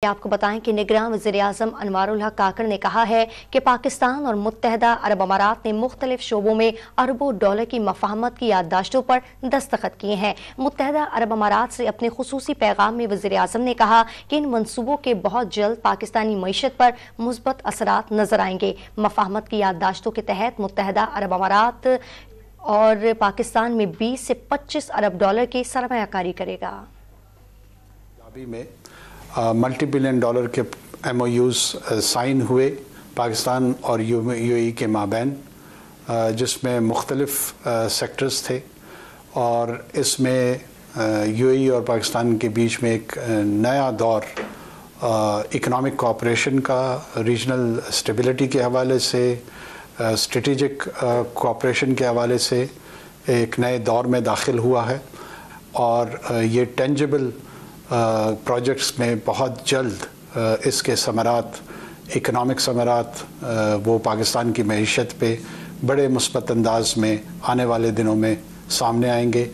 آپ کو بتائیں کہ نگراں وزیراعظم انوار الحق کاکڑ نے کہا ہے کہ پاکستان اور متحدہ عرب امارات نے مختلف شعبوں میں اربوں ڈالر کی مفاہمت کی یادداشتوں پر دستخط کیے ہیں۔ متحدہ عرب امارات سے اپنے خصوصی پیغام میں وزیراعظم نے کہا کہ ان منصوبوں کے بہت جلد پاکستانی معیشت پر مثبت اثرات نظر آئیں گے۔ مفاہمت کی یادداشتوں کے تحت متحدہ عرب امارات اور پاکستان میں 20 سے 25 ارب ڈالر کی سرمایہ کاری کرے گا۔ ملٹی بلین ڈالر کے ایم او یوز سائن ہوئے پاکستان اور یو اے کے مابین، جس میں مختلف سیکٹرز تھے، اور اس میں یو اے اور پاکستان کے بیچ میں ایک نیا دور اکنامک کوآپریشن کا، ریجنل اسٹیبلٹی کے حوالے سے، اسٹریٹجک کوآپریشن کے حوالے سے ایک نئے دور میں داخل ہوا ہے، اور یہ ٹینجبل پروجیکٹس میں بہت جلد اس کے ثمرات، اکنامک ثمرات، وہ پاکستان کی معیشت پہ بڑے مثبت انداز میں آنے والے دنوں میں سامنے آئیں گے۔